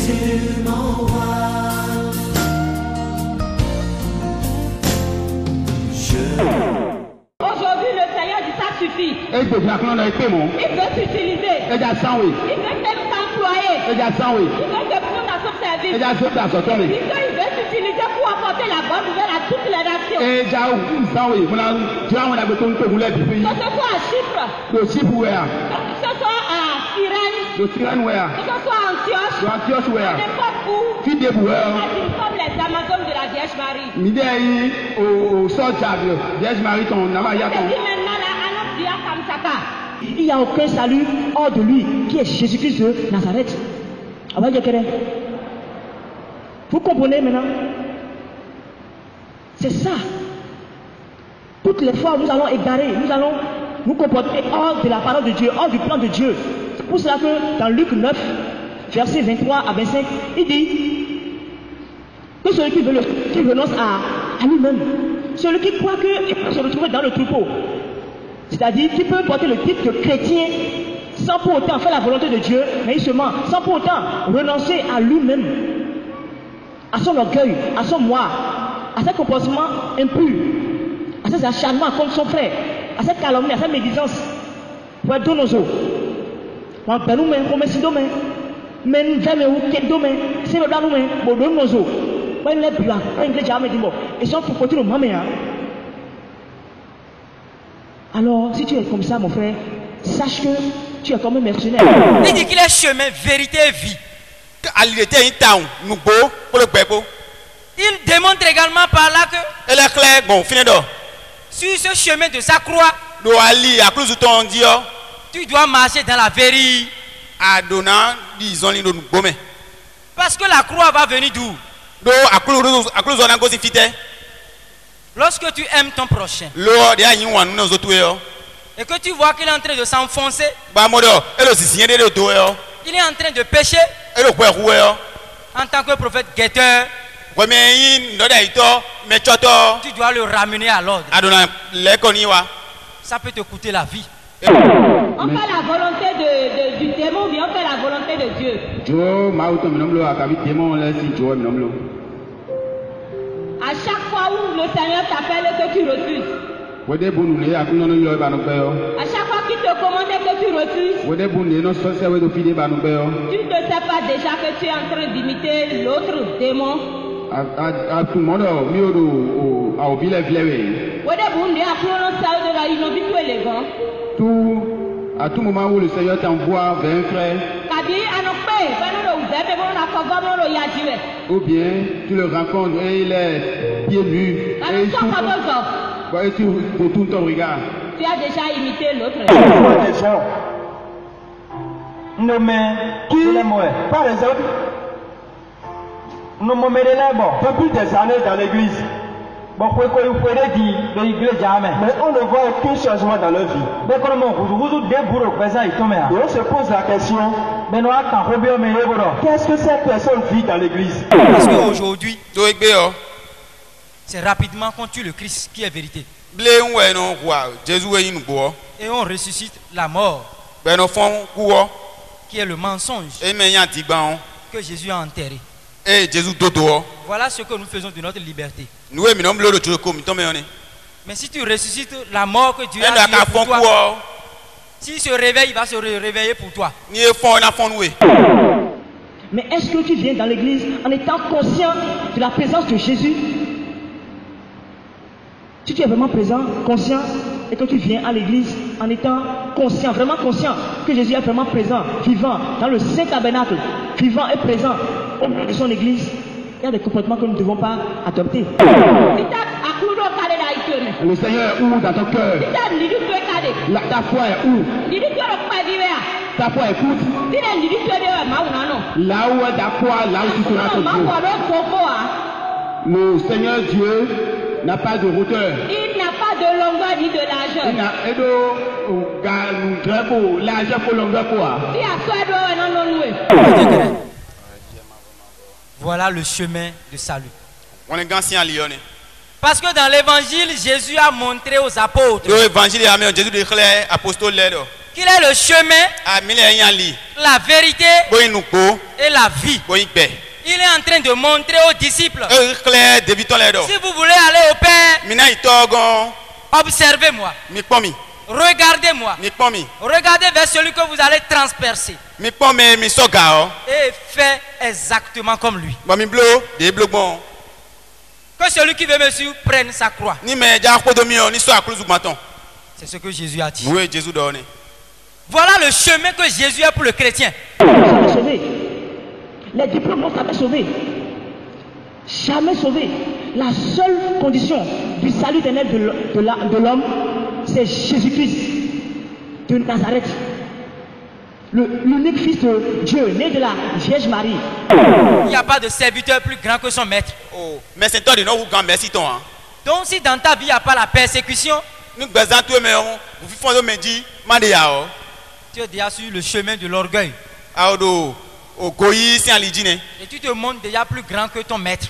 tu m'envoies. Aujourd'hui, le Seigneur dit ça suffit. Et je viens quand on a été mon. Il veut t'utiliser. Et j'ai 100 oui. Il veut t'employer. Et j'ai 100 oui. Il veut te prendre à son service. Et j'ai 100 à son service. Il veut t'utiliser pour apporter la bonne nouvelle à toutes les nations. Et j'ai 100 oui. Tu as un beton que vous voulez du pays. Que ce soit à Chypre. Le Chypre où est? Que ce soit à Cyrène. Le Cyrène où est? Que ce soit à Antioche. Le Antioche où est? N'importe où. Qui débouille? Comme les Amazones de la Vierge Marie. Midei au sortable. Vierge Marie ton namaya ton. Il n'y a aucun salut hors de lui, qui est Jésus-Christ de Nazareth. Vous comprenez maintenant? C'est ça. Toutes les fois, nous allons égarer, nous allons nous comporter hors de la parole de Dieu, hors du plan de Dieu. C'est pour cela que dans Luc 9, versets 23 à 25, il dit que celui qui renonce à lui-même, celui qui croit qu'il peut se retrouver dans le troupeau, c'est-à-dire qu'il peut porter le titre de chrétien sans pour autant faire la volonté de Dieu, mais il se ment, sans pour autant renoncer à lui-même, à son orgueil, à son moi, à ses comportements impurs, à ses acharnements contre son frère, à ses calomnies, à ses médisances. Pour être donoso. On peut nous mettre comme si demain, mais nous devons nous quitter demain, c'est le plan nous mettre, bon donoso. On est bien, on est déjà dit bon, et si on peut porter nos mamans. Alors, si tu es comme ça, mon frère, sache que tu es comme un mercenaire. Il dit qu'il est chemin, vérité et vie. Il démontre également par là que Elle est claire, bon, fini d'or. sur ce chemin de sa croix, tu dois marcher dans la vérité. Parce que la croix va venir d'où? Lorsque tu aimes ton prochain et que tu vois qu'il est en train de s'enfoncer, il est en train de pécher en tant que prophète guetteur, tu dois le ramener à l'ordre. Ça peut te coûter la vie. On fait la volonté du démon, ou bien on fait la volonté de Dieu. À chaque fois où le Seigneur t'appelle et que tu refuses, à chaque fois qu'il te commande et que tu refuses, tu ne sais pas déjà que tu es en train d'imiter l'autre démon. À tout moment où le Seigneur t'envoie vers un frère, ou bien tu le rencontres et il est pieds nus et tu retournes ton regard. Tu as déjà imité l'autre. Des gens nommés qui, par exemple, nous me depuis des années dans l'église. Mais on ne voit aucun changement dans leur vie. Et on se pose la question, qu'est-ce que cette personne vit dans l'église? Parce qu'aujourd'hui, c'est rapidement qu'on tue le Christ qui est vérité. Et on ressuscite la mort qui est le mensonge que Jésus a enterré. Voilà ce que nous faisons de notre liberté. Mais si tu ressuscites la mort que Dieu a tuée pour toi, s'il se réveille, il va se réveiller pour toi. Mais est-ce que tu viens dans l'église en étant conscient de la présence de Jésus? Si tu es vraiment présent, conscient, et que tu viens à l'église en étant conscient, vraiment conscient que Jésus est vraiment présent, vivant, dans le Saint Tabernacle, vivant et présent au milieu de son église, il y a des comportements que nous ne devons pas adopter. Le Seigneur est où dans ton cœur? Ta foi est où? Ta foi écoute. Là où est ta foi, là où tu seras ton Dieu. Le Seigneur Dieu n'a pas de hauteur. Il n'a pas de longueur ni de largeur. Voilà le chemin de salut. Parce que dans l'évangile, Jésus a montré aux apôtres qu'il est le chemin, la vérité et et la vie. Il est en train de montrer aux disciples. Si vous voulez aller au Père, observez-moi. Regardez-moi. Regardez vers celui que vous allez transpercer. Et faites exactement comme lui. Que celui qui veut me suivre prenne sa croix. C'est ce que Jésus a dit. Voilà le chemin que Jésus a pour le chrétien. Les diplômes n'ont jamais sauvé. Jamais sauvé. La seule condition du salut éternel de l'homme, c'est Jésus-Christ de Nazareth. L'unique fils de Dieu, né de la Vierge Marie. Il n'y a pas de serviteur plus grand que son maître. Mais c'est toi de nous grand merci toi. Donc si dans ta vie il n'y a pas la persécution, tu es déjà sur le chemin de l'orgueil. Et tu te montres déjà plus grand que ton maître.